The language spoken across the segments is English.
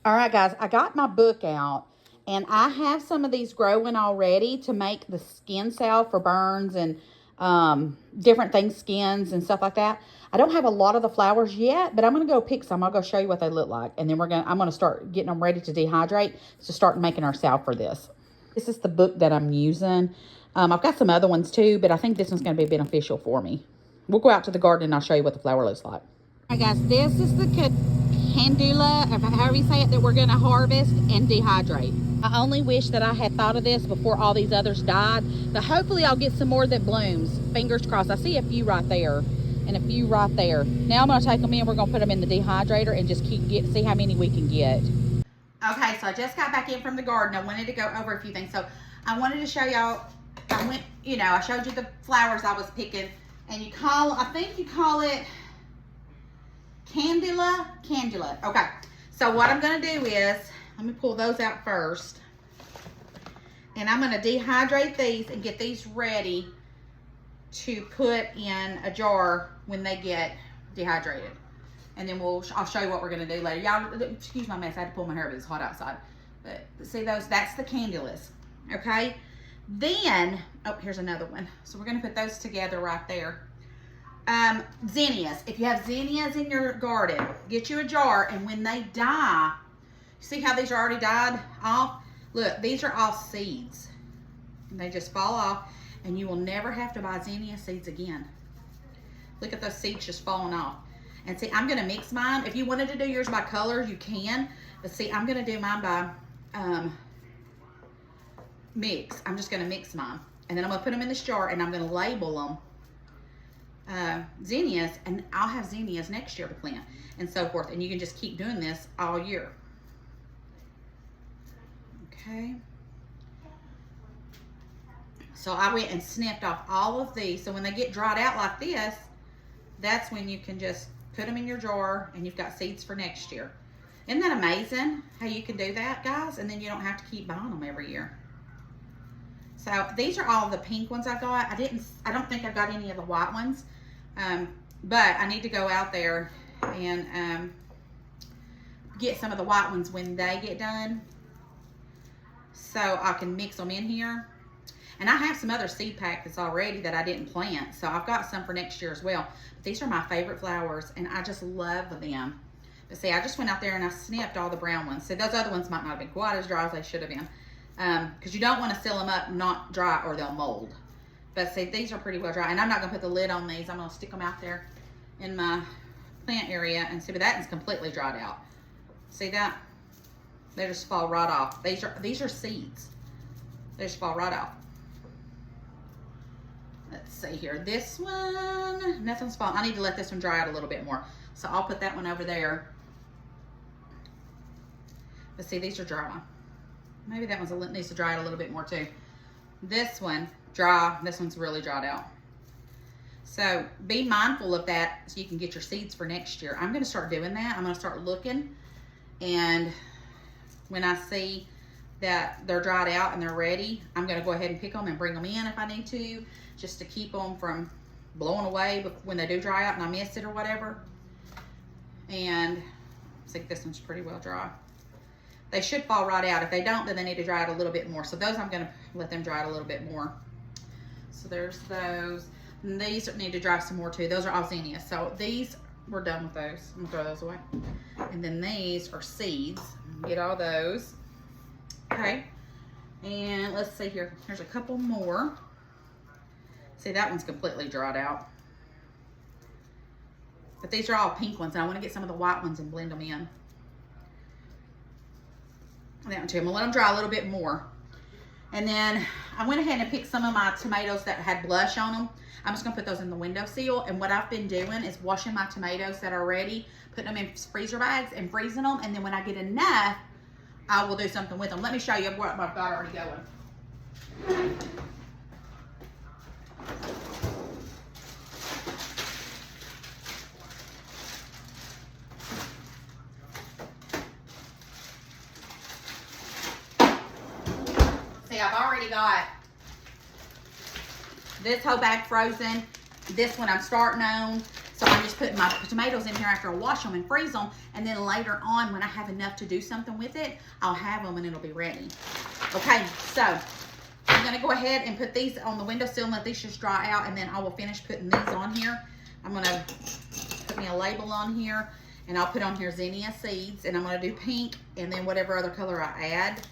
All right, guys, I got my book out, and I have some of these growing already to make the skin salve for burns and different things, skins and stuff like that. I don't have a lot of the flowers yet, but I'm going to go pick some. I'll go show you what they look like, and then I'm going to start getting them ready to dehydrate to start making our salve for this. This is the book that I'm using. I've got some other ones too, but I think this one's going to be beneficial for me. We'll go out to the garden and I'll show you what the flower looks like. All right, guys, this is the calendula, or however you say it, that we're going to harvest and dehydrate. I only wish that I had thought of this before all these others died, but hopefully I'll get some more that blooms. Fingers crossed. I see a few right there and a few right there. Now I'm going to take them in. We're going to put them in the dehydrator and just see how many we can get. Okay, so I just got back in from the garden. I wanted to go over a few things. So I wanted to show y'all, I showed you the flowers I was picking, and I think you call it calendula. Okay, so what I'm going to do is, let me pull those out first, and I'm going to dehydrate these and get these ready to put in a jar when they get dehydrated. And then I'll show you what we're going to do later. Y'all, excuse my mess, I had to pull my hair, but it's hot outside. But see those, that's the candulas, okay? Then, oh, here's another one. So we're going to put those together right there. Zinnias. If you have zinnias in your garden, get you a jar, and when they die, see how these are already died off? Look, these are all seeds. And they just fall off, and you will never have to buy zinnia seeds again. Look at those seeds just falling off. And see, I'm going to mix mine. If you wanted to do yours by color, you can. But see, I'm going to do mine by mix. I'm just going to mix mine. And then I'm going to put them in this jar, and I'm going to label them zinnias, and I'll have zinnias next year to plant and so forth. And you can just keep doing this all year. Okay. So I went and snipped off all of these. So when they get dried out like this, that's when you can just put them in your jar, and you've got seeds for next year. Isn't that amazing how you can do that, guys? And then you don't have to keep buying them every year. So these are all the pink ones I got. I don't think I got any of the white ones. But I need to go out there and get some of the white ones when they get done, so I can mix them in here. And I have some other seed packets already that I didn't plant, so I've got some for next year as well. But these are my favorite flowers, and I just love them. But see, I just went out there and I snipped all the brown ones. So those other ones might not have been quite as dry as they should have been, because you don't want to seal them up not dry or they'll mold. But see, these are pretty well dry, and I'm not going to put the lid on these. I'm going to stick them out there in my plant area and see. But that is completely dried out. See that? They just fall right off. These are seeds. They just fall right off. Let's see here. This one, nothing's falling. I need to let this one dry out a little bit more. So I'll put that one over there. But see, these are dry. Maybe that one needs to dry out a little bit more too. This one, dry. This one's really dried out. So be mindful of that so you can get your seeds for next year. I'm going to start doing that. I'm going to start looking, and when I see that they're dried out and they're ready, I'm going to go ahead and pick them and bring them in if I need to, just to keep them from blowing away when they do dry out and I miss it or whatever. And I think this one's pretty well dry. They should fall right out. If they don't, then they need to dry out a little bit more. So those, I'm going to let them dry out a little bit more. So there's those. And these need to dry some more too. Those are all zinnias. So these, we're done with those. I'm going to throw those away. And then these are seeds. Get all those. Okay. And let's see here. There's a couple more. See, that one's completely dried out. But these are all pink ones, and I want to get some of the white ones and blend them in. That one too. I'm going to let them dry a little bit more. And then I went ahead and picked some of my tomatoes that had blush on them. I'm just going to put those in the windowsill. And what I've been doing is washing my tomatoes that are ready, putting them in freezer bags and freezing them. And then when I get enough, I will do something with them. Let me show you what I've got already going. See, I've already got this whole bag frozen. This one I'm starting on. So I just put my tomatoes in here after I wash them and freeze them. And then later on, when I have enough to do something with it, I'll have them and it'll be ready. Okay, so I'm gonna go ahead and put these on the windowsill and let these just dry out, and then I will finish putting these on here. I'm gonna put me a label on here, and I'll put on here zinnia seeds, and I'm gonna do pink and then whatever other color I add,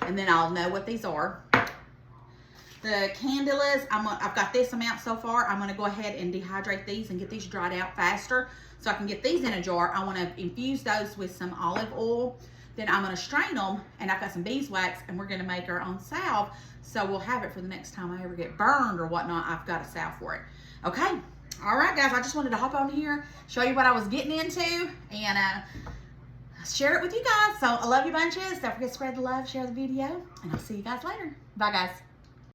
and then I'll know what these are. The candulas, I've got this amount so far. I'm gonna go ahead and dehydrate these and get these dried out faster so I can get these in a jar. I wanna infuse those with some olive oil. Then I'm gonna strain them, and I've got some beeswax, and we're gonna make our own salve. So we'll have it for the next time I ever get burned or whatnot. I've got a salve for it. Okay, all right, guys. I just wanted to hop on here, show you what I was getting into, and share it with you guys. So I love you bunches. Don't forget to spread the love, share the video, and I'll see you guys later. Bye, guys.